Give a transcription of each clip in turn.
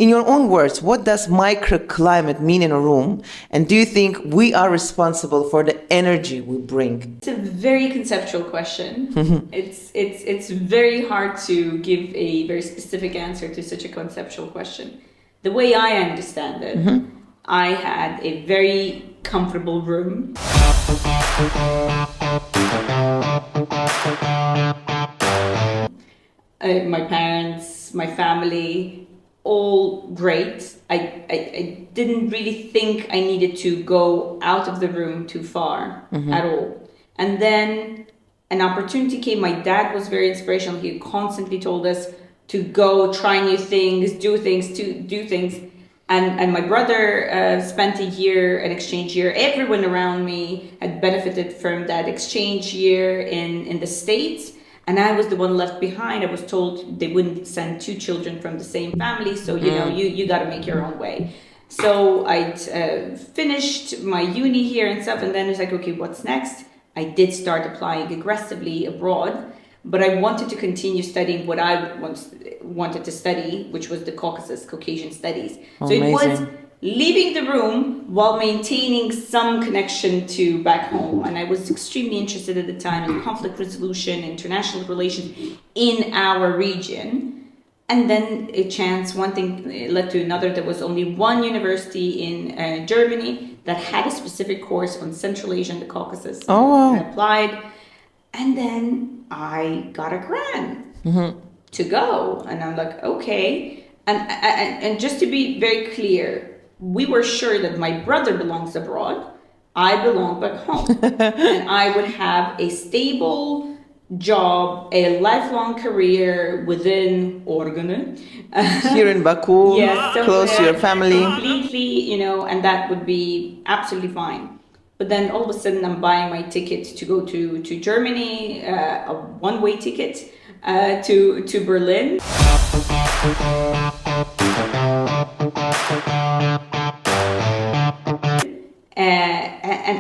In your own words, what does microclimate mean in a room? And do you think we are responsible for the energy we bring? It's a very conceptual question. It's very hard to give a very specific answer to such a conceptual question. The way I understand it, I had a very comfortable room. My parents, my family, all great. I didn't really think I needed to go out of the room too far at all. And then an opportunity came. My dad was very inspirational. He constantly told us to go try new things, do things. And my brother spent a year, an exchange year. Everyone around me had benefited from that exchange year in the States. And I was the one left behind. I was told they wouldn't send two children from the same family. So, you got to make your own way. So I'd finished my uni here and stuff. And then it's like, okay, what's next? I did start applying aggressively abroad. But I wanted to continue studying what I wanted to study, which was the Caucasian studies. So Amazing. It was leaving the room while maintaining some connection to back home. And I was extremely interested at the time in conflict resolution, international relations in our region. And then one thing led to another. There was only one university in Germany that had a specific course on Central Asia and the Caucasus. Oh, wow. I applied. And then I got a grant to go. And I'm like, okay. And just to be very clear, we were sure that my brother belongs abroad, I belong back home. And I would have a stable job, a lifelong career within Organe. Here in Baku, Yes, close to your family. Completely, and that would be absolutely fine. But then all of a sudden I'm buying my ticket to go to Germany, a one-way ticket to Berlin.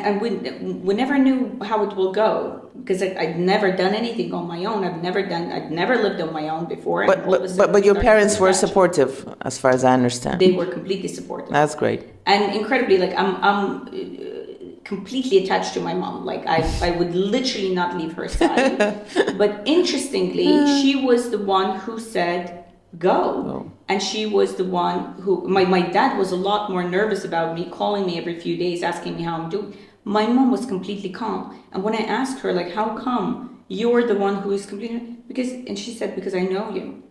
And we never knew how it will go because I'd never done anything on my own. I'd never lived on my own before. But your parents were supportive, as far as I understand. They were completely supportive. That's great. And incredibly, I'm completely attached to my mom. Like I would literally not leave her side. But interestingly, she was the one who said, go. Oh. And she was the one who, my dad was a lot more nervous about me, calling me every few days, asking me how I'm doing. My mom was completely calm. And when I asked her, like, how come you're the one who is completely, and she said, because I know you.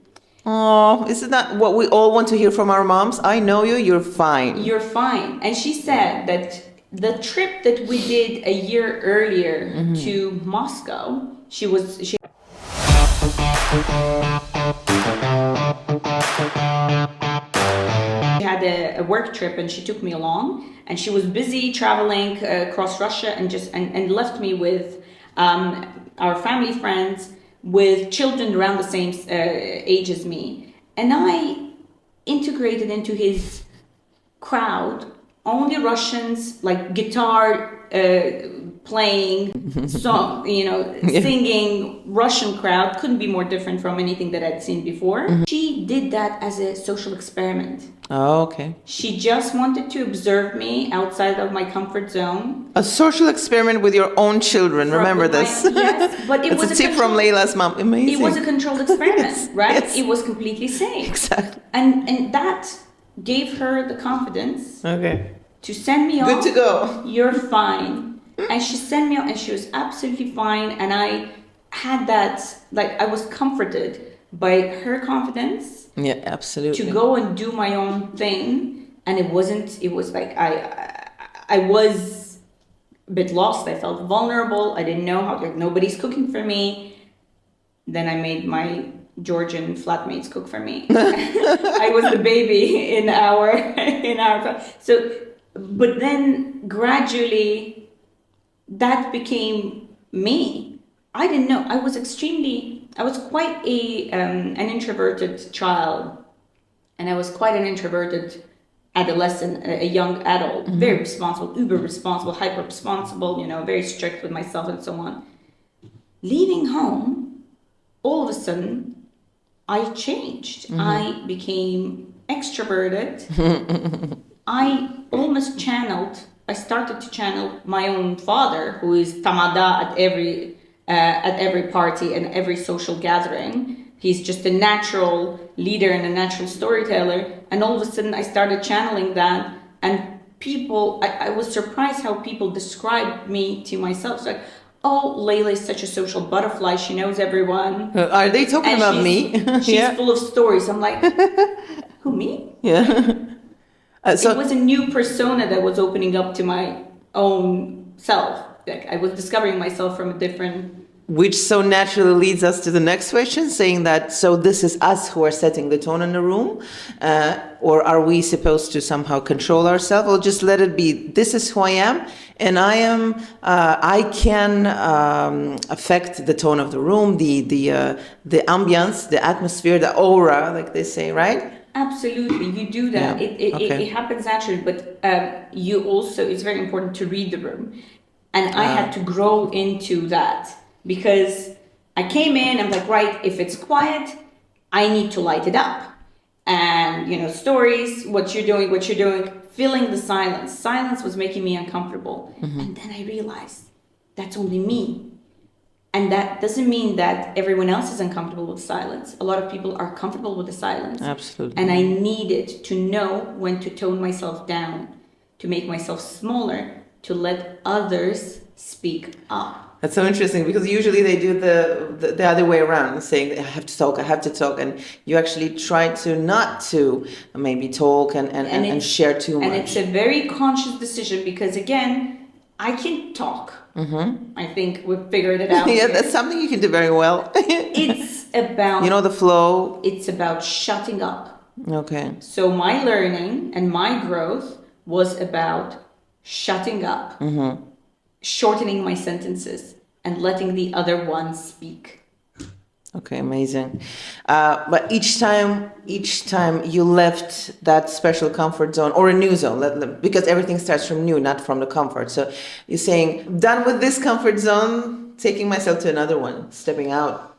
Oh, isn't that what we all want to hear from our moms? I know you, you're fine. You're fine. And she said that the trip that we did a year earlier to Moscow, she had a work trip and she took me along, and she was busy traveling across Russia and left me with our family friends with children around the same age as me. And I integrated into his crowd only Russians, like guitar playing, song, singing Russian crowd. Couldn't be more different from anything that I'd seen before. She did that as a social experiment. Oh, okay. She just wanted to observe me outside of my comfort zone. A social experiment with your own children. Remember this. Yes, but it was a tip from Leyla's mom. Amazing. It was a controlled experiment, right? Yes. It was completely safe. Exactly. And that gave her the confidence to send me off. Good to go. You're fine. And she sent me off and she was absolutely fine. And I had that, like, I was comforted by her confidence. Yeah, absolutely. To go and do my own thing. And it was like, I was a bit lost. I felt vulnerable. I didn't know how, like, nobody's cooking for me. Then I made my Georgian flatmates cook for me. I was the baby in our so, but then gradually that became me. I didn't know. I was quite an introverted child, and I was quite an introverted adolescent, a young adult, very responsible, uber responsible, hyper responsible, very strict with myself and so on. Leaving home, all of a sudden, I changed. I became extroverted. I almost channeled. I started to channel my own father, who is tamada at every party and every social gathering. He's just a natural leader and a natural storyteller. And all of a sudden, I started channeling that, and I was surprised how people described me to myself. It's like, oh, Leyla is such a social butterfly. She knows everyone. Are they talking about me? She's full of stories. I'm like, who, me? Yeah. It was a new persona that was opening up to my own self. Like, I was discovering myself from a different... Which so naturally leads us to the next question, saying that, so this is us who are setting the tone in the room, or are we supposed to somehow control ourselves, or just let it be, this is who I am, and I can affect the tone of the room, the ambience, the atmosphere, the aura, like they say, right? Absolutely, you do that. Yeah. It happens naturally, but you also, it's very important to read the room. And I had to grow into that, because I came in, I'm like, right, if it's quiet, I need to light it up. And, stories, what you're doing, filling the silence. Silence was making me uncomfortable. And then I realized that's only me. And that doesn't mean that everyone else is uncomfortable with silence. A lot of people are comfortable with the silence. Absolutely. And I needed to know when to tone myself down, to make myself smaller, to let others speak up. That's so interesting, because usually they do the other way around, saying I have to talk, and you actually try to not to maybe talk and share too much. And it's a very conscious decision, because again, I can talk. I think we've figured it out. Yeah, that's something you can do very well. It's about... the flow. It's about shutting up. Okay. So my learning and my growth was about shutting up, shortening my sentences, and letting the other one speak. Okay, amazing. But each time you left that special comfort zone or a new zone, because everything starts from new, not from the comfort. So you're saying, done with this comfort zone, taking myself to another one, stepping out.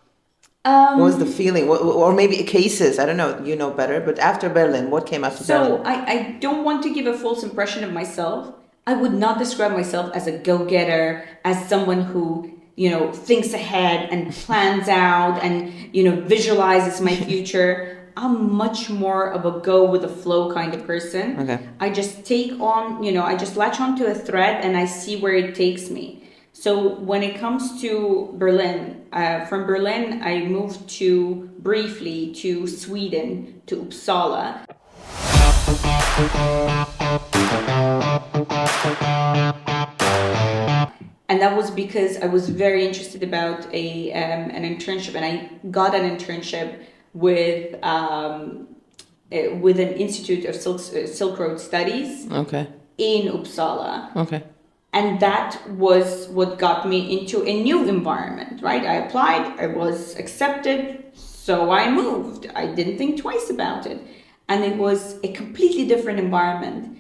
What was the feeling? Or maybe cases, I don't know, you know better. But after Berlin, what came after Berlin? So I don't want to give a false impression of myself. I would not describe myself as a go-getter, as someone who, thinks ahead and plans out and, visualizes my future. I'm much more of a go with the flow kind of person. Okay. I just take on, I just latch onto a thread and I see where it takes me. So when it comes to Berlin, from Berlin, I moved briefly to Sweden, to Uppsala. And that was because I was very interested about an internship, and I got an internship with an Institute of Silk Road Studies. Okay. In Uppsala. Okay. And that was what got me into a new environment, right? I applied, I was accepted, so I moved. I didn't think twice about it. And it was a completely different environment,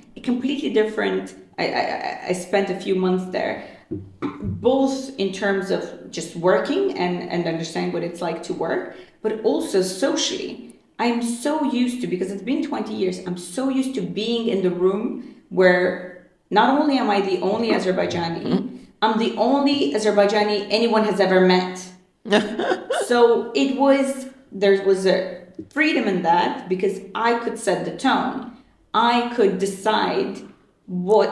I spent a few months there, both in terms of just working and understanding what it's like to work, but also socially. I'm so used to, because it's been 20 years, I'm so used to being in the room where not only am I the only Azerbaijani, I'm the only Azerbaijani anyone has ever met. So there was a freedom in that, because I could set the tone. I could decide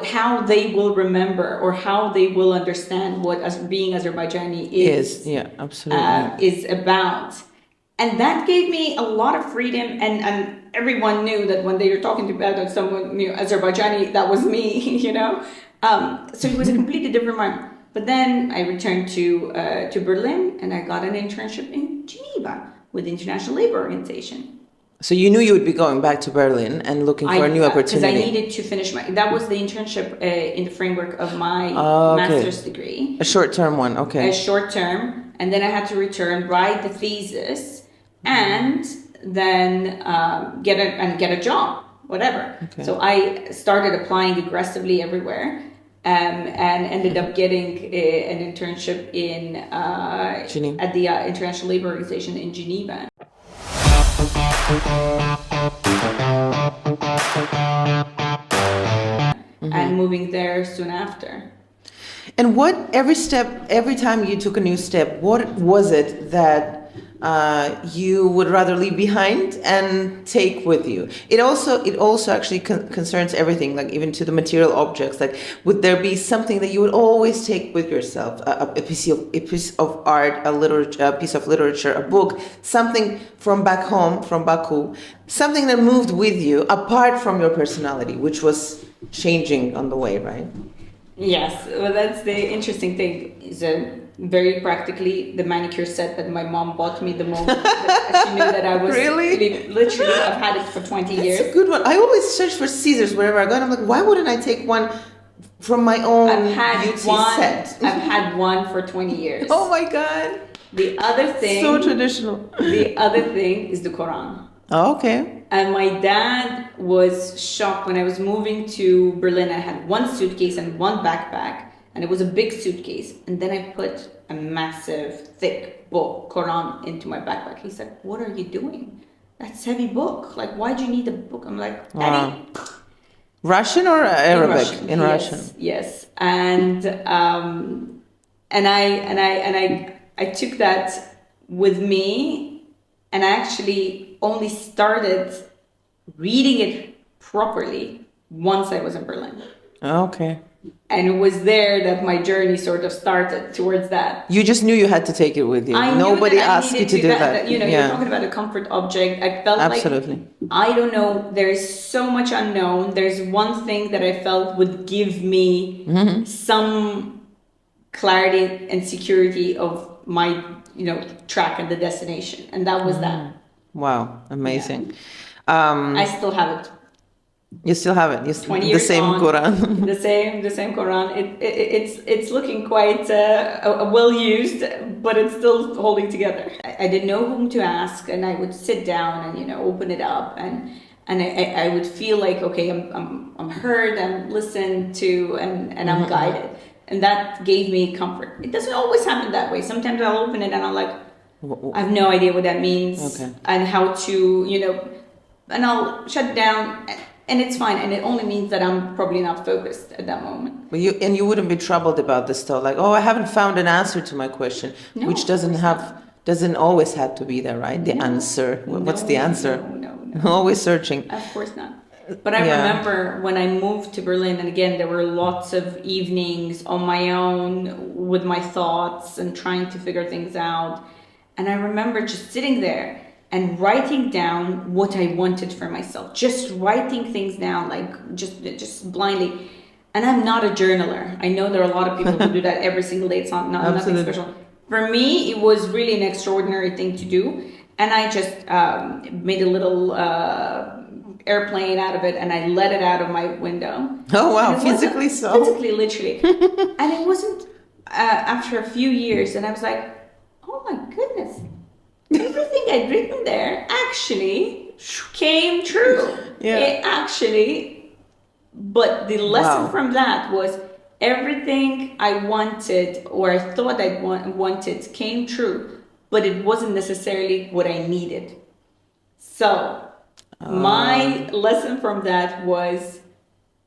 how they will remember or how they will understand what being Azerbaijani is. Yeah, absolutely. Is about. And that gave me a lot of freedom, and everyone knew that when they were talking about someone Azerbaijani, that was me, So it was a completely different environment. But then I returned to Berlin, and I got an internship in Geneva with the International Labour Organization. So you knew you would be going back to Berlin and looking for a new opportunity. Because I needed to finish that was the internship in the framework of my master's degree. A short-term one, okay. A short-term, and then I had to return, write the thesis, and then get a job, whatever. Okay. So I started applying aggressively everywhere, and ended up getting an internship at the International Labour Organization in Geneva. and moving there soon after. And every time you took a new step, what was it that you would rather leave behind and take with you? It also actually concerns everything, like even to the material objects. Like, would there be something that you would always take with yourself? A piece of art, a piece of literature, a book, something from back home, from Baku, something that moved with you apart from your personality, which was changing on the way, right? Yes, well, that's the interesting thing. Is very practically the manicure set that my mom bought me the moment that she knew that I was literally I've had it for 20 years. It's a good one. I always search for scissors wherever I go, and I'm like, why wouldn't I take one from my own beauty set? I've had one for 20 years. Oh my God! The other thing, so traditional. The other thing is the Quran. Oh, okay. And my dad was shocked when I was moving to Berlin. I had one suitcase and one backpack, and it was a big suitcase. And then I put a massive, thick book, Quran, into my backpack. He said, "What are you doing? That's a heavy book. Like, why do you need a book?" I'm like, "Daddy." Wow. Russian or Arabic? In Russian. Yes. And I took that with me, and I actually only started reading it properly once I was in Berlin. Okay. And it was there that my journey sort of started towards that. You just knew you had to take it with you. Nobody asked you to do that. You know, you're talking about a comfort object. I felt absolutely. I don't know, there is so much unknown. There's one thing that I felt would give me some clarity and security of my, track and the destination. And that was that. Wow, amazing. Yeah. I still have it. You still have it. 20 years the same on, Quran. the same Quran. It's looking quite well used, but it's still holding together. I didn't know whom to ask, and I would sit down and open it up, and I would feel like, okay, I'm heard, I'm listened to, and I'm guided, and that gave me comfort. It doesn't always happen that way. Sometimes I'll open it and I'm like, I have no idea what that means, and how to, and I'll shut it down, and it's fine. And it only means that I'm probably not focused at that moment. But you wouldn't be troubled about this though, like, oh, I haven't found an answer to my question, which doesn't always have to be there, right? The answer. What's the answer? No. Always searching. Of course not. But I remember when I moved to Berlin, and again, there were lots of evenings on my own with my thoughts and trying to figure things out. And I remember just sitting there and writing down what I wanted for myself, just writing things down, like just blindly. And I'm not a journaler. I know there are a lot of people who do that every single day. It's not nothing special. For me, it was really an extraordinary thing to do. And I just made a little airplane out of it, and I let it out of my window. Oh, wow. Physically, Physically, literally. And it wasn't after a few years, and I was like, oh my goodness. Everything I'd written there actually came true. Yeah. It actually, but the lesson from that was everything I wanted, or I thought I wanted, came true, but it wasn't necessarily what I needed. So my lesson from that was,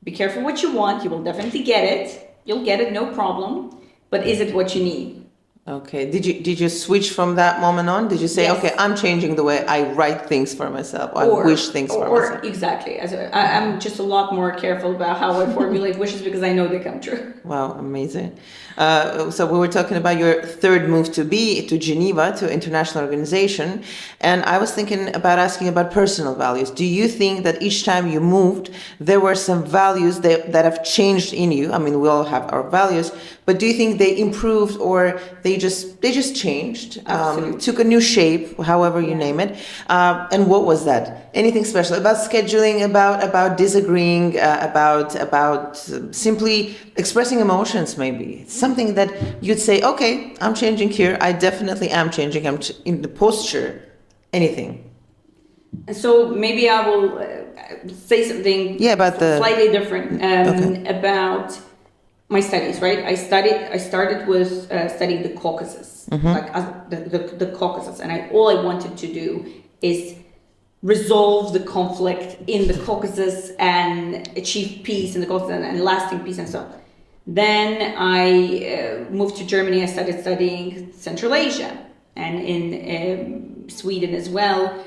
be careful what you want. You will definitely get it. You'll get it, no problem. But is it what you need? Okay. Did you switch from that moment on? Did you say, okay, I'm changing the way I write things for myself, I wish things for myself? Exactly. I'm just a lot more careful about how I formulate wishes, because I know they come true. Wow, amazing. So we were talking about your third move to Geneva, to international organization, and I was thinking about asking about personal values. Do you think that each time you moved, there were some values that have changed in you? I mean, we all have our values, but do you think they improved, or they just changed, took a new shape, however you name it? And what was that? Anything special about scheduling, about disagreeing, about simply expressing emotions, maybe? Something that you'd say, okay, I'm changing here. I definitely am changing. I'm in the posture, anything. So maybe I will say something about slightly different about my studies, right? I started with studying the Caucasus, like the Caucasus, and all I wanted to do is resolve the conflict in the Caucasus and achieve peace in the Caucasus and lasting peace and so on. Then I moved to Germany. I started studying Central Asia, and in Sweden as well,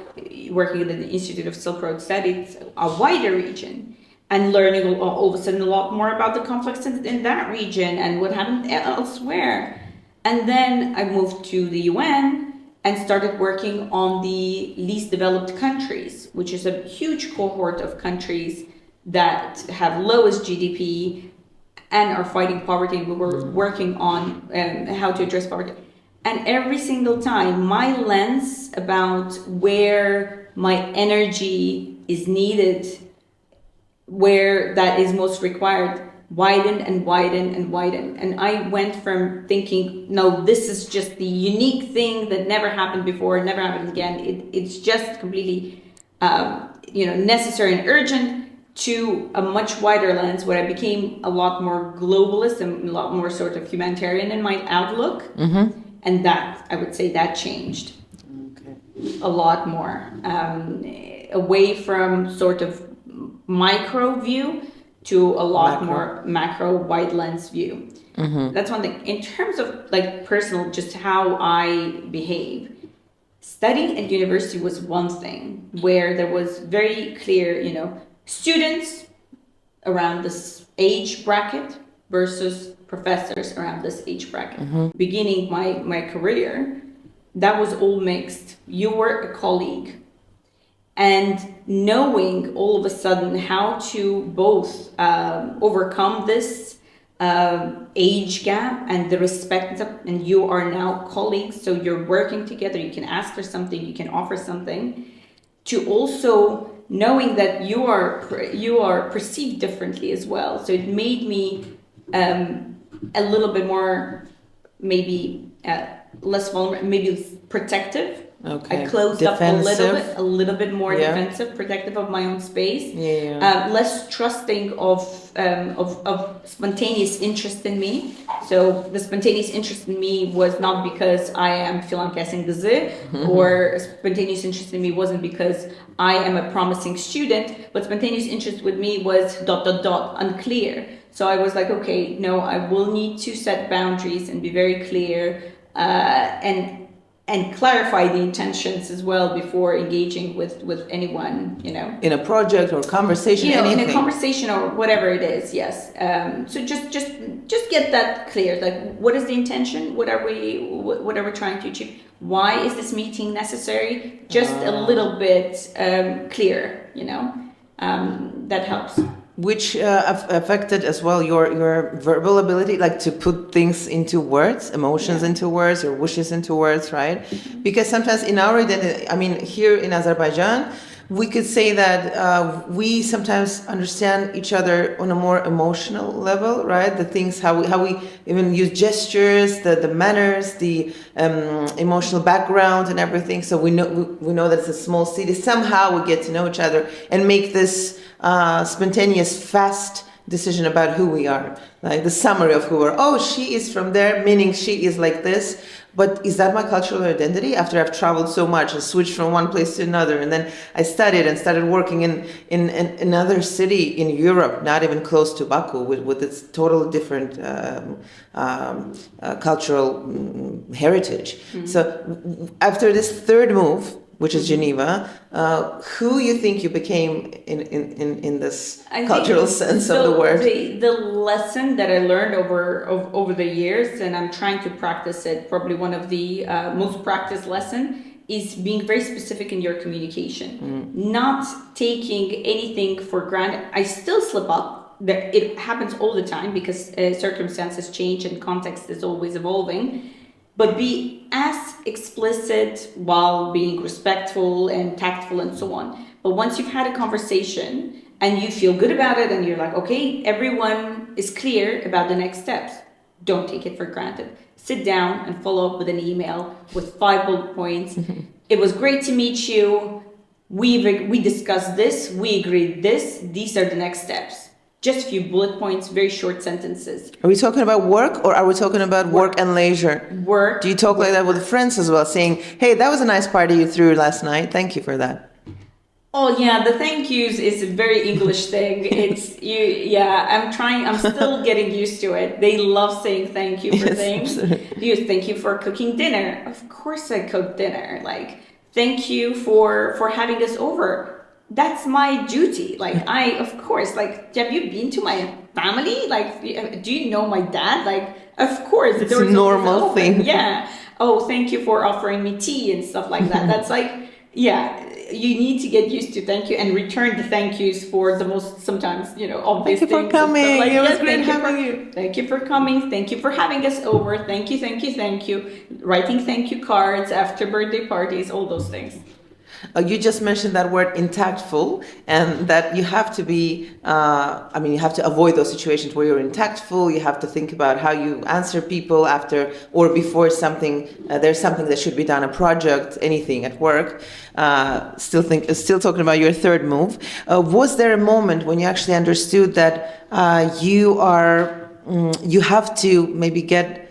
working in the Institute of Silk Road Studies, a wider region, and learning all of a sudden a lot more about the conflicts in that region and what happened elsewhere. And then I moved to the UN and started working on the least developed countries, which is a huge cohort of countries that have lowest GDP and are fighting poverty. We were working on how to address poverty. And every single time, my lens about where my energy is needed, where that is most required, widened and widened and widened. And I went from thinking, no, this is just the unique thing that never happened before, never happened again. It's just completely necessary and urgent, to a much wider lens where I became a lot more globalist and a lot more sort of humanitarian in my outlook. Mm-hmm. And that, I would say, that changed a lot more. Away from sort of micro view to a lot more macro wide lens view. Mm-hmm. That's one thing. In terms of like personal, just how I behave, studying at university was one thing where there was very clear, students around this age bracket versus professors around this age bracket. Mm-hmm. Beginning my career, that was all mixed. You were a colleague. And knowing all of a sudden how to both overcome this age gap and the respect, and you are now colleagues, so you're working together, you can ask for something, you can offer something, to also knowing that you are perceived differently as well. So it made me a little bit more, maybe less vulnerable, maybe protective. Okay. I closed defensive. Up a little bit more defensive, protective of my own space. Less trusting of spontaneous interest in me. So the spontaneous interest in me was not because I am filan kesin kızı, or spontaneous interest in me wasn't because I am a promising student, but spontaneous interest with me was ... unclear. So I was like, okay, no, I will need to set boundaries and be very clear, and clarify the intentions as well before engaging with anyone, in a project or conversation, anything. In a conversation or whatever it is. Yes. So just get that clear. Like, what is the intention? What are we trying to achieve? Why is this meeting necessary? Just a little bit clear. That helps. Which affected as well your verbal ability, like to put things into words, emotions into words, or wishes into words, right? Because sometimes in our identity, here in Azerbaijan, we could say that we sometimes understand each other on a more emotional level, right? The things, how we even use gestures, the manners, the emotional background and everything. So we know that it's a small city. Somehow we get to know each other and make this spontaneous, fast decision about who we are, like the summary of who we are. Oh, she is from there, meaning she is like this. But is that my cultural identity? After I've traveled so much and switched from one place to another, and then I studied and started working in another city in Europe, not even close to Baku, with its totally different cultural heritage. Mm-hmm. So after this third move, which is Geneva, who you think you became in this cultural sense of the word? The lesson that I learned over the years, and I'm trying to practice it, probably one of the most practiced lesson, is being very specific in your communication. Not taking anything for granted. I still slip up. It happens all the time because circumstances change and context is always evolving. But be as explicit while being respectful and tactful and so on. But once you've had a conversation and you feel good about it and you're like, okay, everyone is clear about the next steps, don't take it for granted. Sit down and follow up with an email with 5 bullet points. It was great to meet you. We discussed this. We agreed this. These are the next steps. Just a few bullet points, very short sentences. Are we talking about work, or are we talking about work and leisure? Work. Do you talk like that with friends as well, saying, hey, that was a nice party you threw last night. Thank you for that. Oh yeah, the thank yous is a very English thing. It's you. Yeah, I'm still getting used to it. They love saying thank you for Yes, things. absolutely. You thank you for cooking dinner. Of course, I cook dinner. Like thank you for having us over. That's my duty. Like I, of course. Like have you been to my family? Like do you know my dad? Like of course, the It's a door's always normal open. thing. Yeah. Oh, thank you for offering me tea and stuff like that. That's like yeah, you need to get used to thank you and return the thank yous for the most sometimes obvious Thank you for things and stuff coming. like It was yes, great having you. thank you for coming, thank you for having us over, thank you, writing thank you cards after birthday parties, all those things. You just mentioned that word intactful, and that you have to be, you have to avoid those situations where you're intactful. You have to think about how you answer people after or before something, there's something that should be done, a project, anything at work. Still talking about your third move. Was there a moment when you actually understood that you have to maybe get,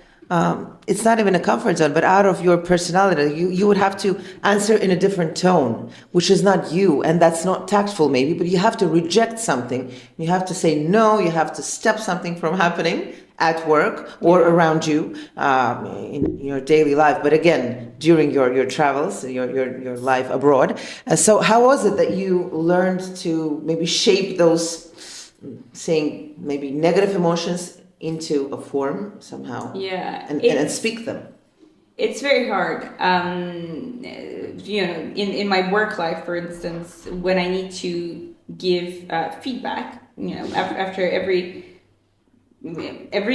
it's not even a comfort zone, but out of your personality, you would have to answer in a different tone, which is not you, and that's not tactful maybe, but you have to reject something. You have to say no, you have to stop something from happening at work or around you in your daily life, but again, during your travels, your life abroad. So how was it that you learned to maybe shape those, saying maybe negative emotions into a form somehow, Yeah, and speak them? it's very hard. In my work life, for instance, when I need to give feedback, after every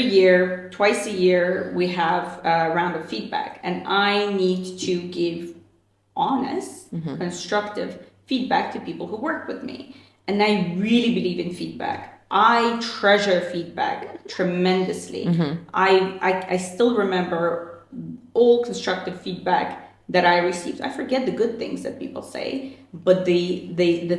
year, twice a year, we have a round of feedback, and I need to give honest, constructive feedback to people who work with me. And I really believe in feedback. I treasure feedback tremendously. I still remember all constructive feedback that I received. I forget the good things that people say, but the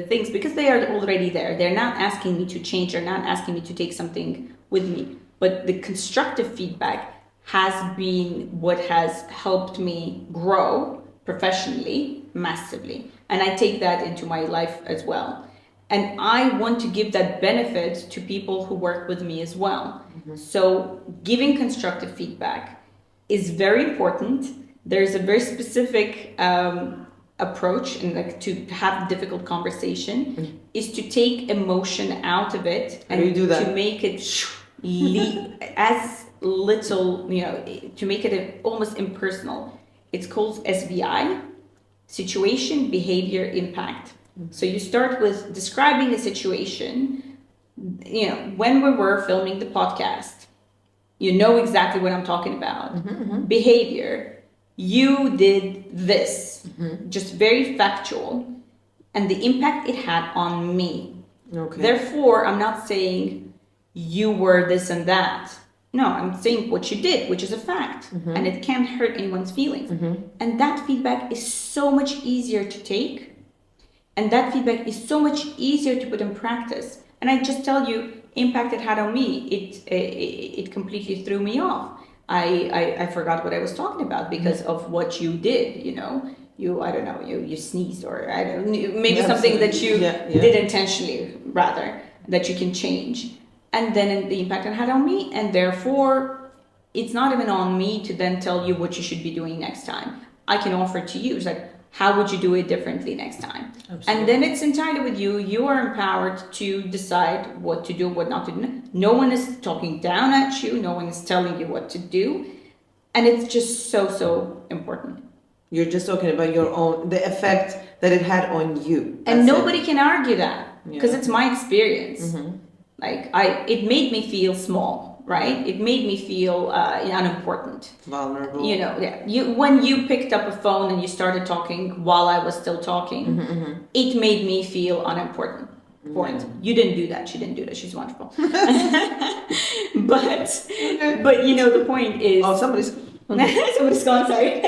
things, because they are already there. They're not asking me to change. They're not asking me to take something with me. But the constructive feedback has been what has helped me grow professionally massively. And I take that into my life as well. And I want to give that benefit to people who work with me as well. So giving constructive feedback is very important. There's a very specific approach, and like to have difficult conversation is to take emotion out of it and to make it as little, to make it almost impersonal. It's called SBI, situation, behavior, impact. So you start with describing the situation. When we were filming the podcast, you know exactly what I'm talking about. Behavior, you did this, just very factual, and the impact it had on me. Okay. Therefore, I'm not saying you were this and that. No, I'm saying what you did, which is a fact, and it can't hurt anyone's feelings. And that feedback is so much easier to take. And that feedback is so much easier to put in practice. And I just tell you, impact it had on me, it completely threw me off. I forgot what I was talking about because of what you did, you sneezed, or I don't know, maybe something that you did intentionally, rather, that you can change. And then the impact it had on me, and therefore, it's not even on me to then tell you what you should be doing next time. I can offer to you, it's like, how would you do it differently next time? Absolutely. And then it's entirely with you. You are empowered to decide what to do, what not to do. No one is talking down at you. No one is telling you what to do. And it's just so important. You're just talking about the effect that it had on you. And nobody can argue that, because it's my experience. Like it made me feel small. Right? It made me feel unimportant. Vulnerable. When you picked up a phone and you started talking while I was still talking, it made me feel unimportant. You didn't do that. She didn't do that. She's wonderful. but the point is... Oh, somebody's gone, sorry.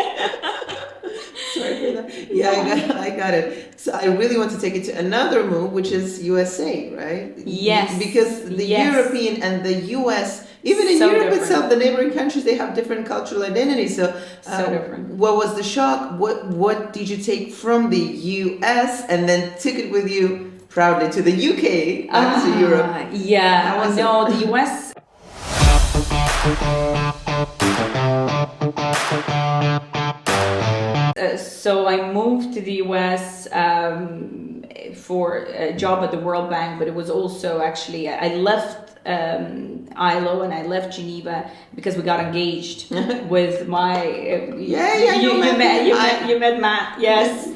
Sorry for that. Yeah, I got it. So I really want to take it to another move, which is USA, right? Yes. Because the European and the US Even in So Europe different. itself, the neighboring countries, they have different cultural identities. So, different. what was the shock? What did you take from the US and then took it with you proudly to the UK, back to Europe? Yeah, How was no, it? the US. So I moved to the US for a job at the World Bank, but it was also actually, I left ILO and I left Geneva because we got engaged with my. You met Matt, yes.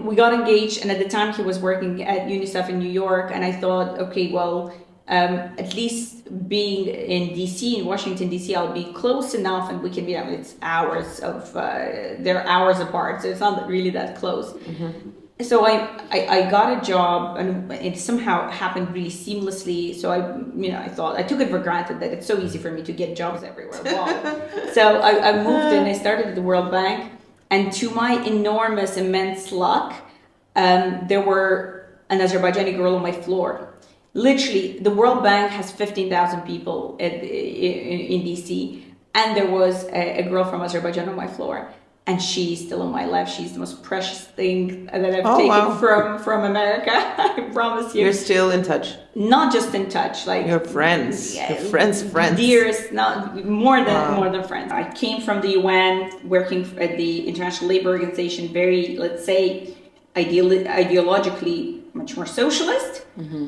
We got engaged, and at the time he was working at UNICEF in New York, and I thought, okay, well, at least being in DC, in Washington DC, I'll be close enough, and we can be. I mean, it's hours of they're hours apart, so it's not really that close. So I got a job, and it somehow happened really seamlessly. So I thought I took it for granted that it's so easy for me to get jobs everywhere. Wow. So I moved and I started at the World Bank, and to my immense luck, there were an Azerbaijani girl on my floor. Literally, the World Bank has 15,000 people in DC, and there was a girl from Azerbaijan on my floor. And she's still in my life. She's the most precious thing that I've taken from America. I promise you. You're still in touch. Not just in touch, like your friends, your friends, dearest, not more than friends. I came from the UN, working at the International Labour Organization, very, let's say, ideologically much more socialist,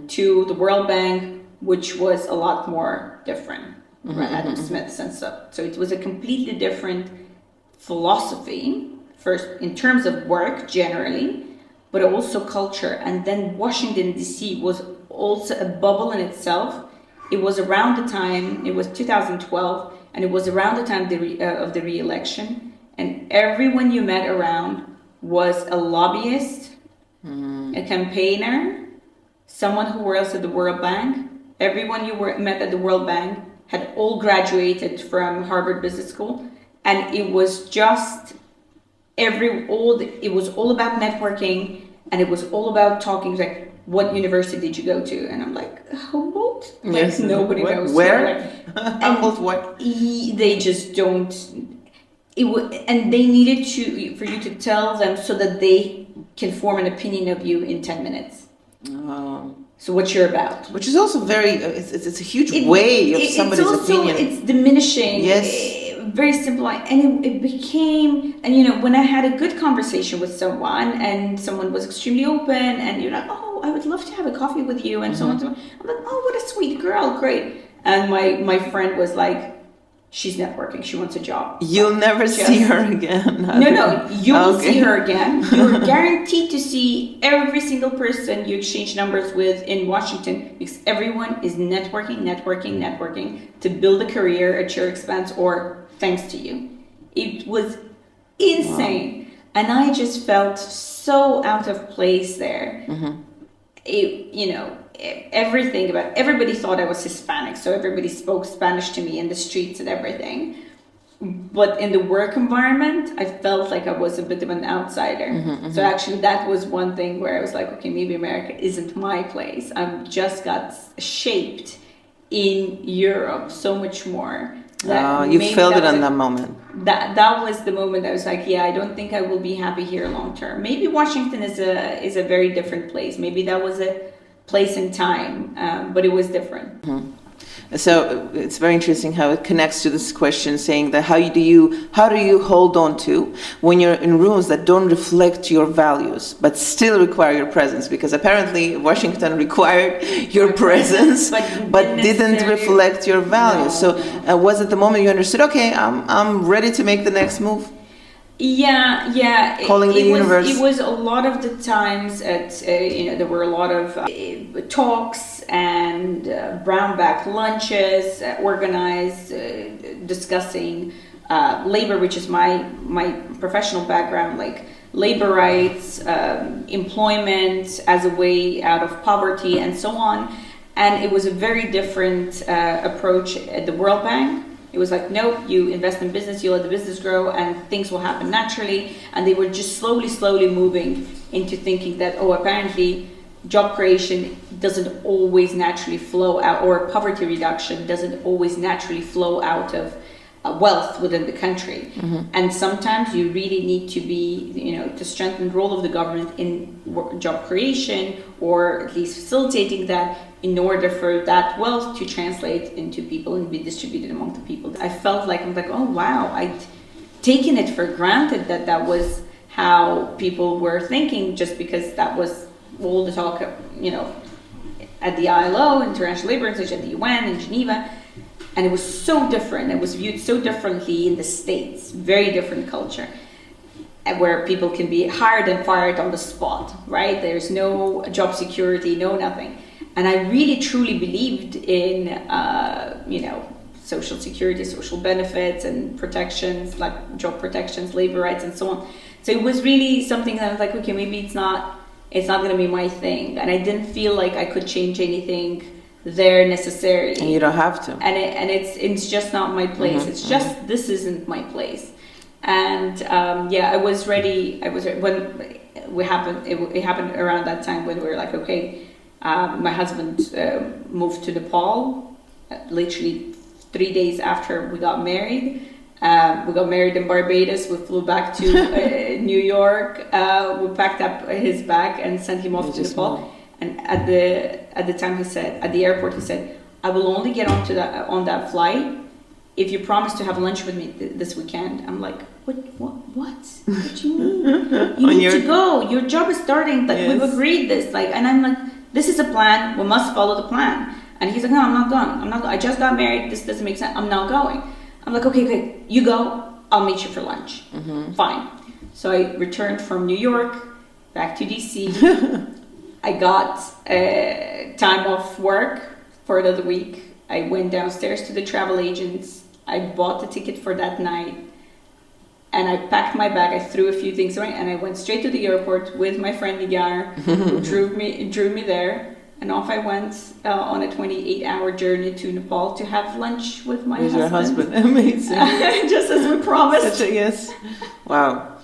to the World Bank, which was a lot more different. Adam Smith and stuff. So it was a completely different philosophy, first in terms of work generally, but also culture. And then Washington DC was also a bubble in itself. It was around the time, it was 2012, and it was around the time of the re-election, and everyone you met around was a lobbyist, a campaigner, someone who works at the World Bank. Everyone you met at the World Bank had all graduated from Harvard Business School. And it was just it was all about networking, and it was all about talking. Like, what university did you go to? And I'm like, Humboldt? Like, yes. Nobody knows. Where? Humboldt what? They just don't. And they needed for you to tell them so that they can form an opinion of you in 10 minutes. Oh. So what you're about. Which is also very, it's a huge way of somebody's opinion. It's diminishing. Yes. Very simple, and it became, and when I had a good conversation with someone, and someone was extremely open, and you're like, oh, I would love to have a coffee with you, and so on. I'm like, oh, what a sweet girl, great. And my friend was like, she's networking, she wants a job. You'll never see her again. No, you will see her again. You're guaranteed to see every single person you exchange numbers with in Washington, because everyone is networking to build a career at your expense or thanks to you. It was insane. Wow. And I just felt so out of place there. Everybody thought I was Hispanic, so everybody spoke Spanish to me in the streets and everything. But in the work environment, I felt like I was a bit of an outsider. So actually that was one thing where I was like, okay, maybe America isn't my place. I just got shaped in Europe so much more. You felt it in that moment. That was the moment I was like, yeah, I don't think I will be happy here long term. Maybe Washington is a very different place. Maybe that was a place and time, but it was different. So it's very interesting how it connects to this question, saying that how do you hold on to when you're in rooms that don't reflect your values but still require your presence? Because apparently Washington required your presence but didn't reflect your values. No. So was it the moment you understood, okay, I'm ready to make the next move? Yeah. Calling the universe. It was a lot of the times there were a lot of talks and brown-back lunches organized, discussing labor, which is my professional background, like labor rights, employment as a way out of poverty, and so on. And it was a very different approach at the World Bank. It was like, nope, you invest in business, you let the business grow, and things will happen naturally. And they were just slowly moving into thinking that, apparently job creation doesn't always naturally flow out, or poverty reduction doesn't always naturally flow out of wealth within the country. And sometimes you really need to be, to strengthen the role of the government in job creation, or at least facilitating that, in order for that wealth to translate into people and be distributed among the people. I felt like, oh wow, I'd taken it for granted that was how people were thinking, just because that was all the talk, at the ILO, International Labour Organization, at the UN, in Geneva. And it was so different. It was viewed so differently in the States, very different culture, where people can be hired and fired on the spot, right? There's no job security, no nothing. And I really truly believed in, social security, social benefits and protections, like job protections, labor rights, and so on. So it was really something that I was like, okay, maybe it's not going to be my thing. And I didn't feel like I could change anything there necessarily. And you don't have to. And it's just not my place. It's just, this isn't my place. And I was ready. When it happened around that time, when we were like, okay, my husband moved to Nepal, literally 3 days after we got married. We got married in Barbados. We flew back to New York. We packed up his bag and sent him off to Nepal. And at the time, at the airport, he said, I will only get on that flight if you promise to have lunch with me this weekend. I'm like, what do you mean? You need to go. Your job is starting. Like, we've agreed this. Like, and I'm like, this is a plan. We must follow the plan. And he's like, no, I'm not going. I just got married. This doesn't make sense. I'm not going. I'm like, okay, you go. I'll meet you for lunch. Fine. So I returned from New York back to DC. I got time off work for another week. I went downstairs to the travel agents. I bought the ticket for that night. And I packed my bag. I threw a few things away. And I went straight to the airport with my friend Nigar, who drew me there. And off I went on a 28-hour journey to Nepal to have lunch with my husband. Your husband. Amazing. Just as we promised. Yes. Wow.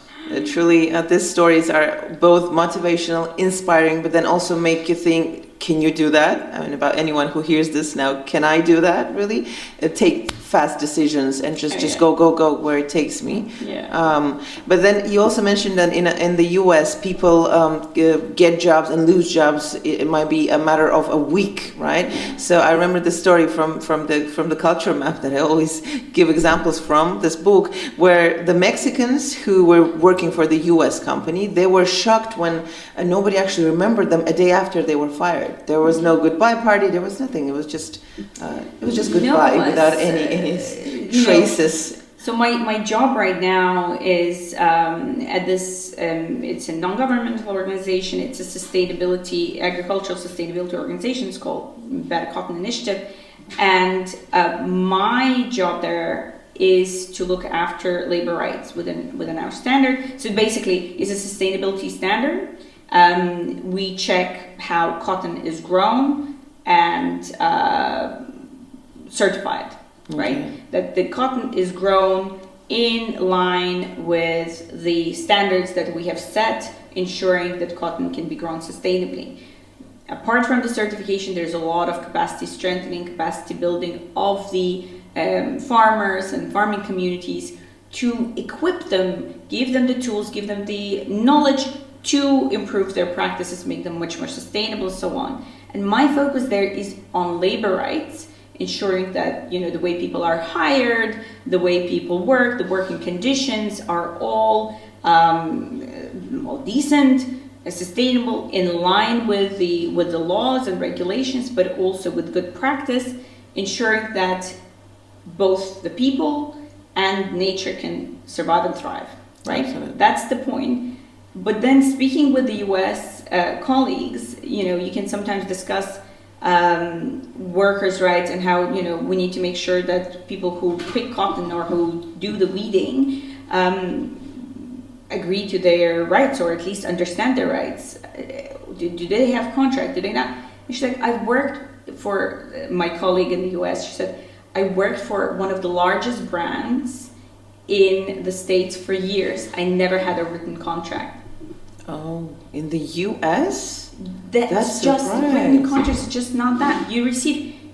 Truly, these stories are both motivational, inspiring, but then also make you think, can you do that? I mean, about anyone who hears this now, can I do that, really? Take fast decisions and just go where it takes me. But then you also mentioned that in the US, people get jobs and lose jobs. It might be a matter of a week, right? So I remember the story from the culture map that I always give examples from this book, where the Mexicans who were working for the US company, they were shocked when nobody actually remembered them a day after they were fired. There was no goodbye party. There was nothing. It was just goodbye without any traces. So my job right now is at this. It's a non-governmental organization. It's a agricultural sustainability organization. It's called Better Cotton Initiative, and my job there is to look after labor rights within our standard. So basically, it's a sustainability standard. We check how cotton is grown and certified, right? That the cotton is grown in line with the standards that we have set, ensuring that cotton can be grown sustainably. Apart from the certification, there's a lot of capacity strengthening, capacity building of the farmers and farming communities to equip them, give them the tools, give them the knowledge to improve their practices, make them much more sustainable, so on. And my focus there is on labor rights, ensuring that the way people are hired, the way people work, the working conditions are all decent, sustainable, in line with the laws and regulations, but also with good practice, ensuring that both the people and nature can survive and thrive. Right? Absolutely. That's the point. But then speaking with the US colleagues, you can sometimes discuss workers' rights and how, we need to make sure that people who pick cotton or who do the weeding agree to their rights, or at least understand their rights. Do they have contract? Do they not? And she's like, I've worked for my colleague in the US. She said, I worked for one of the largest brands in the States for years. I never had a written contract. Oh, in the U.S.? That's just written contracts. It's just not that. You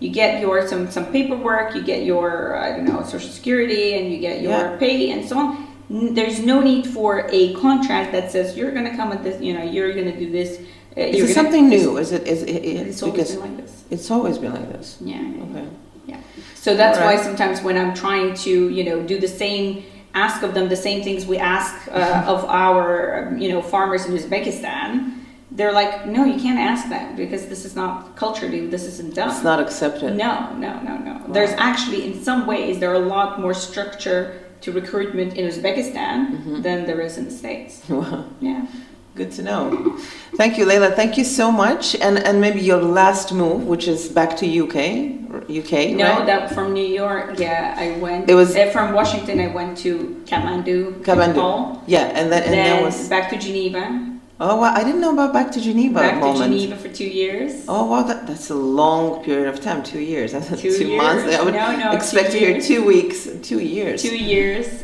get your some paperwork, you get your I don't know, Social Security, and you get your pay and so on. There's no need for a contract that says you're going to come at this. You're going to do this. Is it something new? It's always been like this. It's always been like this. Yeah. Okay. Yeah. So that's why sometimes when I'm trying to do the same, ask of them the same things we ask of our farmers in Uzbekistan. They're like, no, you can't ask that because this is not culturally, this isn't done. It's not accepted. No. Wow. There's actually, in some ways, there are a lot more structure to recruitment in Uzbekistan than there is in the States. Wow. Yeah. Good to know. Thank you, Leyla. Thank you so much. And maybe your last move, which is back to UK, No, right? that from New York. Yeah, I went. It was from Washington. I went to Kathmandu. Nepal. Yeah, and then was back to Geneva. Oh wow! I didn't know about back to Geneva. Back to Geneva for 2 years. Oh wow, that's a long period of time. 2 years. That's 2 months. I would expect to hear 2 weeks. 2 years. 2 years.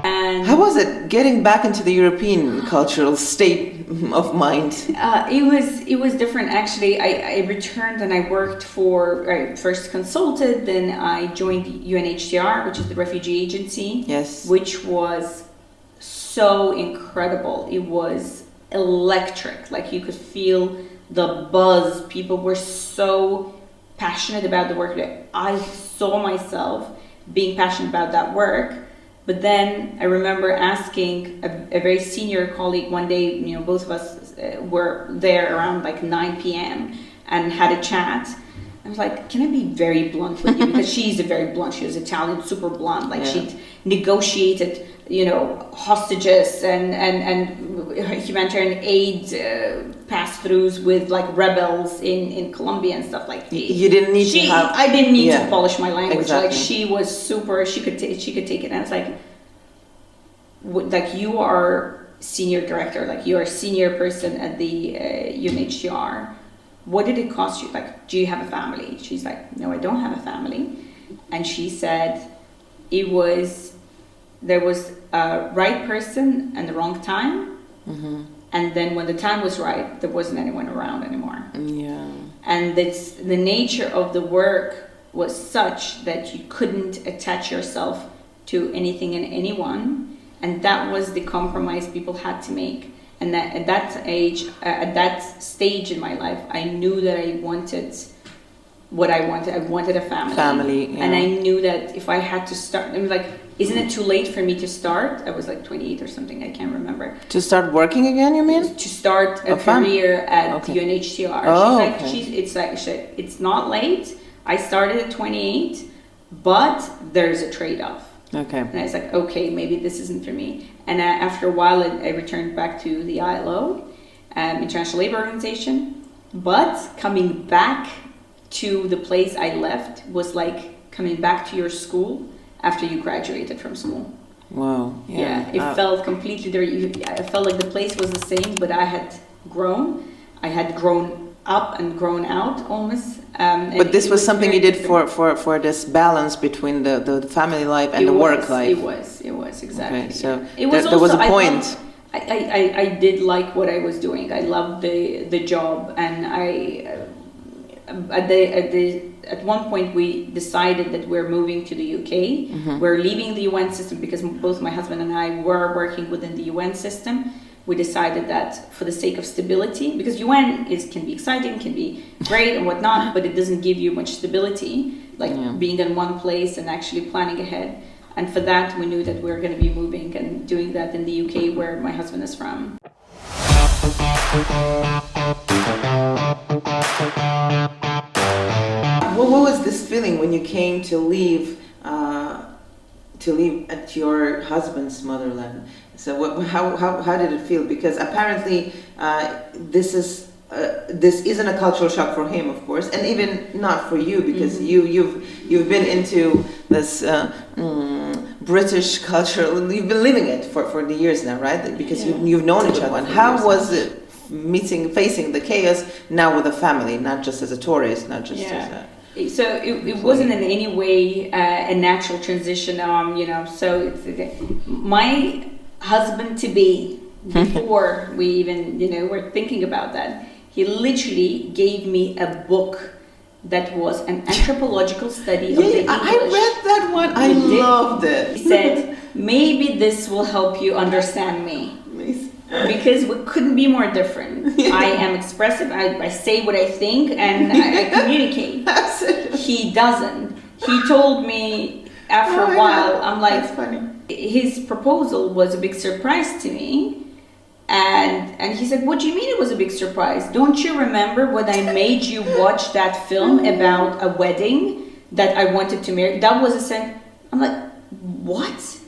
And how was it getting back into the European cultural state of mind? It was different actually. I returned and I worked I first consulted, then I joined UNHCR, which is the refugee agency. Yes. Which was so incredible. It was electric. Like you could feel the buzz. People were so passionate about the work that I saw myself being passionate about that work. But then I remember asking a very senior colleague one day, both of us were there around like 9 p.m. and had a chat. I was like, can I be very blunt with you? Because she's very blunt. She was Italian, super blunt. Like she'd negotiated, hostages and humanitarian aid pass-throughs with like rebels in Colombia and stuff like that. You didn't need to have. I didn't need to polish my language. Exactly. Like she was super. She could take it. And it's like you are senior director. Like you are a senior person at the UNHCR. What did it cost you? Like, do you have a family? She's like, no, I don't have a family. And she said, there was a right person and the wrong time. Mm-hmm. And then when the time was right, there wasn't anyone around anymore. Yeah. And the nature of the work was such that you couldn't attach yourself to anything and anyone. And that was the compromise people had to make. And that at that stage in my life, I knew that I wanted what I wanted. I wanted a family. Yeah. And I knew that if I had to start, I was like, isn't it too late for me to start? I was like 28 or something, I can't remember. To start working again, you mean? To start a career at UNHCR. Oh, she's like, it's not late. I started at 28, but there's a trade-off. Okay. And I was like, okay, maybe this isn't for me. And after a while, I returned back to the ILO, International Labour Organization. But coming back to the place I left was like coming back to your school after you graduated from school. Wow. Yeah, it felt completely there. I felt like the place was the same, but I had grown. I had grown up and grown out almost. But this was something you did for this balance between the family life and the work life. It was exactly. Okay, so it was there was a point. I did like what I was doing. I loved the job, and at one point we decided that we're moving to the UK. Mm-hmm. We're leaving the UN system because both my husband and I were working within the UN system. We decided that for the sake of stability, because UN can be exciting, can be great and whatnot, but it doesn't give you much stability, being in one place and actually planning ahead. And for that, we knew that we were going to be moving and doing that in the UK, where my husband is from. What was this feeling when you came to leave at your husband's motherland? So how did it feel? Because apparently this isn't a cultural shock for him, of course, and even not for you, because you've been into this British culture. You've been living it for the years now, right? Because you've known each other. And how was it facing the chaos now with a family, not just as a tourist, not just as a... So it wasn't in any way a natural transition. So my husband to be, before we even were thinking about that, he literally gave me a book that was an anthropological study of the English. I read that one. I loved it. He said, maybe this will help you understand me. Because we couldn't be more different. I am expressive. I say what I think and I communicate. He doesn't. He told me after a while, I'm like, that's funny. His proposal was a big surprise to me. And he said, what do you mean it was a big surprise? Don't you remember when I made you watch that film about a wedding that I wanted to marry? That was a sense. I'm like, what?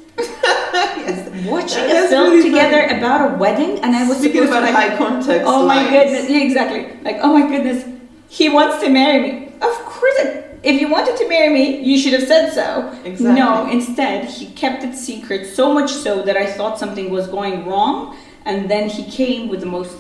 Watching a film really together funny. About a wedding, and I was speaking about high context. Oh my goodness! Yeah, exactly. Like, oh my goodness, he wants to marry me. Of course, if you wanted to marry me, you should have said so. Exactly. No, instead he kept it secret, so much so that I thought something was going wrong, and then he came with the most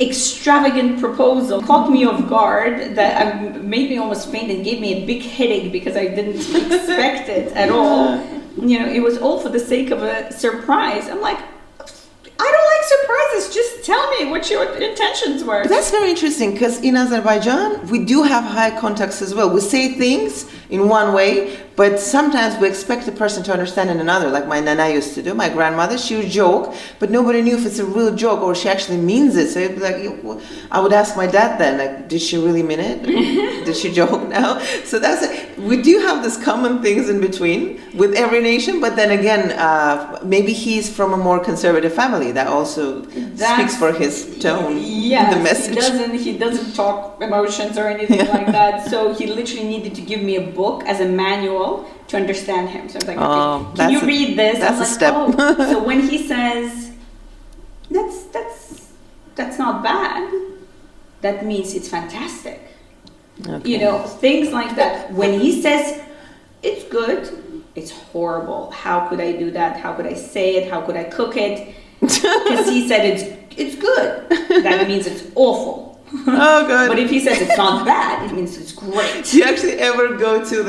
extravagant proposal, caught me off guard, that made me almost faint and gave me a big headache because I didn't expect it at all. It was all for the sake of a surprise. I'm like, I don't like surprises. Just tell me what your intentions were. But that's very interesting because in Azerbaijan, we do have high context as well. We say things in one way, but sometimes we expect the person to understand in another, like my nana used to do. My grandmother, she would joke, but nobody knew if it's a real joke or she actually means it. So it'd be like, I would ask my dad then, like, did she really mean it? Did she joke now? So that's it. We do have these common things in between with every nation, but then again, maybe he's from a more conservative family. That also speaks for his tone, yes, the message. He doesn't talk emotions or anything like that. So he literally needed to give me a book as a manual to understand him. So I was like, okay, can you read this? That's I'm a step. Oh. So when he says, that's not bad, that means it's fantastic. Okay. Things like that. When he says, it's good, it's horrible. How could I do that? How could I say it? How could I cook it? Because he said it's good. That means it's awful. Oh, good. But if he says it's not bad, it means it's great. Do you actually ever go to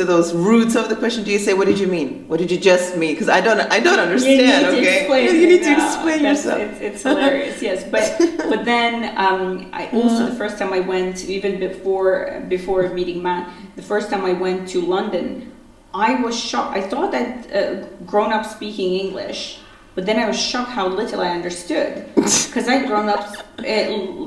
those roots of the question? Do you say, what did you mean? What did you just mean? Because I don't understand. You need to explain yourself. It's hilarious. Yes, but then I also the first time I went, even before meeting Matt, the first time I went to London, I was shocked. I thought I'd grown up speaking English. But then I was shocked how little I understood, because I'd grown up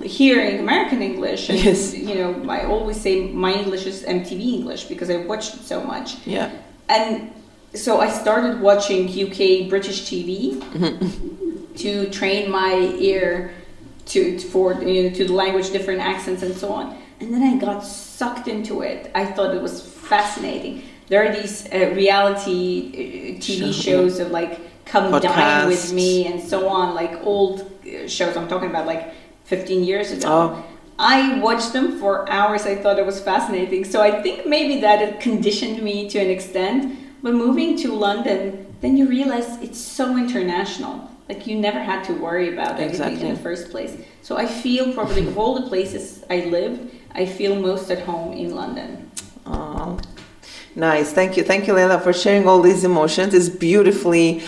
hearing American English, and yes. I always say my English is MTV English because I watched it so much. Yeah. And so I started watching UK British TV to train my ear to the language, different accents, and so on. And then I got sucked into it. I thought it was fascinating. There are these reality TV shows of like. Come Podcasts. Dine With Me and so on, like old shows. I'm talking about like 15 years ago. Oh. I watched them for hours. I thought it was fascinating. So I think maybe that it conditioned me to an extent. But moving to London, then you realize it's so international. Like you never had to worry about anything in the first place. So I feel probably of all the places I lived, I feel most at home in London. Oh. Nice. Thank you, Leila, for sharing all these emotions. It's beautifully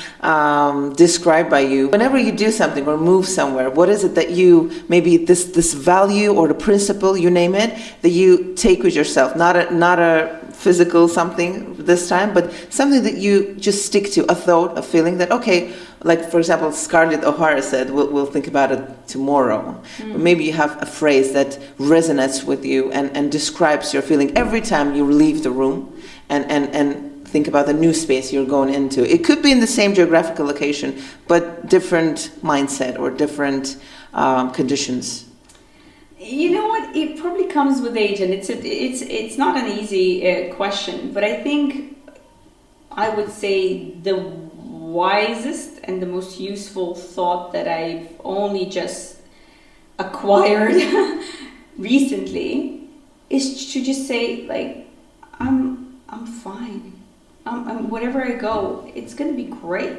described by you. Whenever you do something or move somewhere, what is it that you, maybe this value or the principle, you name it, that you take with yourself? Not a physical something this time, but something that you just stick to, a thought, a feeling that, okay, like for example, Scarlett O'Hara said, we'll think about it tomorrow. But maybe you have a phrase that resonates with you and describes your feeling every time you leave the room and think about the new space you're going into. It could be in the same geographical location, but different mindset or different conditions. You know what? It probably comes with age, and it's not an easy question. But I think I would say the wisest and the most useful thought that I've only just acquired recently is to just say, like, I'm fine. Wherever I go, it's gonna be great.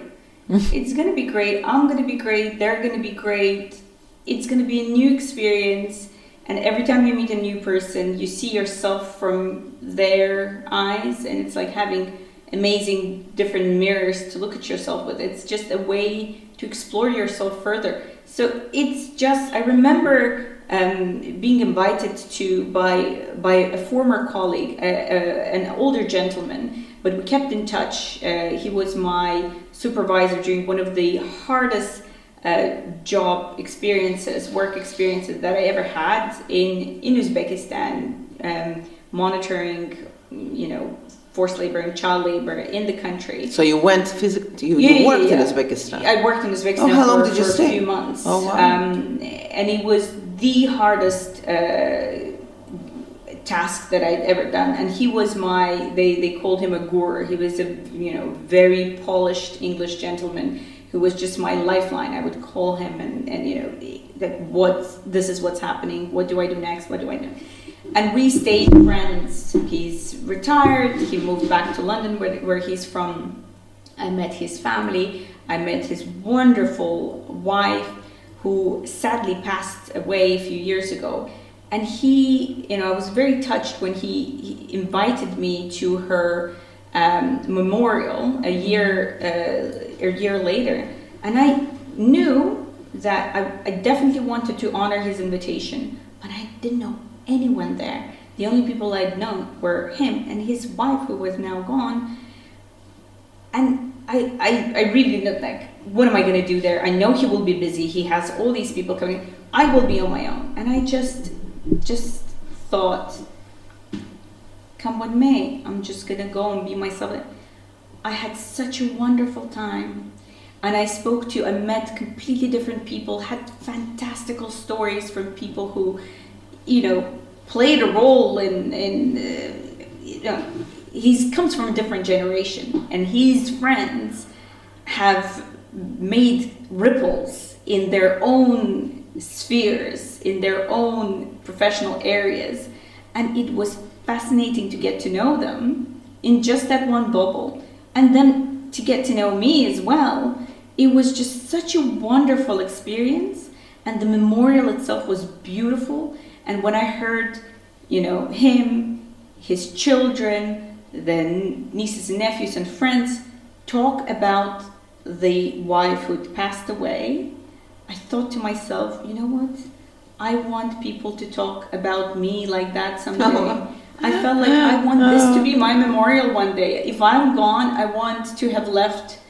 It's gonna be great. I'm gonna be great. They're gonna be great. It's gonna be a new experience. And every time you meet a new person, you see yourself from their eyes, and it's like having amazing different mirrors to look at yourself with. It's just a way to explore yourself further. So it's just, I remember being invited to by a former colleague, an older gentleman, but we kept in touch. He was my supervisor during one of the hardest job experiences, work experiences that I ever had in Uzbekistan, monitoring, forced labor and child labor in the country. So you went physically, you worked in Uzbekistan? I worked in Uzbekistan how long for, did you for stay? a few months. Oh, wow. And it was the hardest task that I'd ever done. And he was they called him a guru. He was a very polished English gentleman who was just my lifeline. I would call him and this is what's happening. What do I do next? What do I do? And we stayed friends. He's retired. He moved back to London, where he's from. I met his family. I met his wonderful wife, who sadly passed away a few years ago. And he, I was very touched when he invited me to her memorial a year later. And I knew that I definitely wanted to honor his invitation, but I didn't know anyone there. The only people I'd known were him and his wife, who was now gone. And I really looked like, what am I going to do there? I know he will be busy. He has all these people coming. I will be on my own. And I just thought, come what may, I'm just going to go and be myself. I had such a wonderful time. And I met completely different people, had fantastical stories from people who, played a role he comes from a different generation, and his friends have made ripples in their own spheres, in their own professional areas. And it was fascinating to get to know them in just that one bubble. And then to get to know me as well. It was just such a wonderful experience, and the memorial itself was beautiful. And when I heard, him, his children, the nieces and nephews and friends talk about the wife who'd passed away, I thought to myself, you know what? I want people to talk about me like that someday. I felt like I want this to be my memorial one day. If I'm gone, I want to have left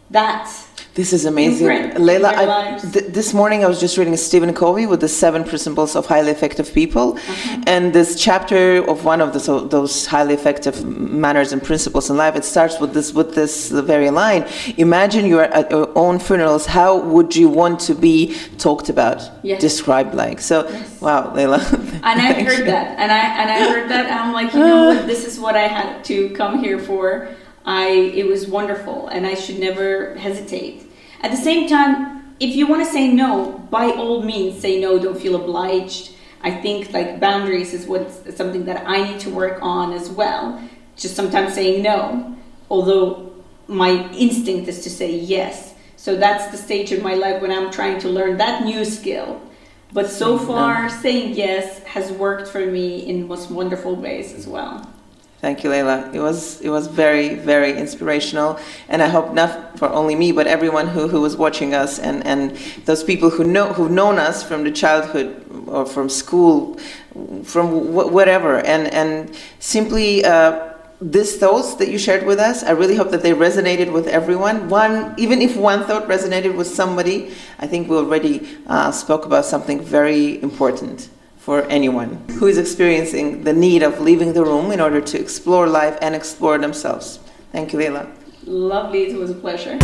that. This is amazing. Leila, this morning I was just reading Stephen Covey with the 7 Principles of Highly Effective People. And this chapter of one of those highly effective manners and principles in life, it starts with this very line. Imagine you are at your own funerals. How would you want to be talked about, described like? So, wow, Leila. And I heard that. And I heard that, and I'm like, what? This is what I had to come here for. It was wonderful, and I should never hesitate. At the same time, if you want to say no, by all means say no, don't feel obliged. I think boundaries is something that I need to work on as well. Just sometimes saying no, although my instinct is to say yes. So that's the stage of my life when I'm trying to learn that new skill. But so far, saying yes has worked for me in most wonderful ways as well. Thank you, Leila. It was very, very inspirational, and I hope not for only me, but everyone who was watching us, and those people who've known us from the childhood or from school, from whatever, and simply these thoughts that you shared with us. I really hope that they resonated with everyone. Even if one thought resonated with somebody, I think we already spoke about something very important for anyone who is experiencing the need of leaving the room in order to explore life and explore themselves. Thank you, Leila. Lovely, it was a pleasure.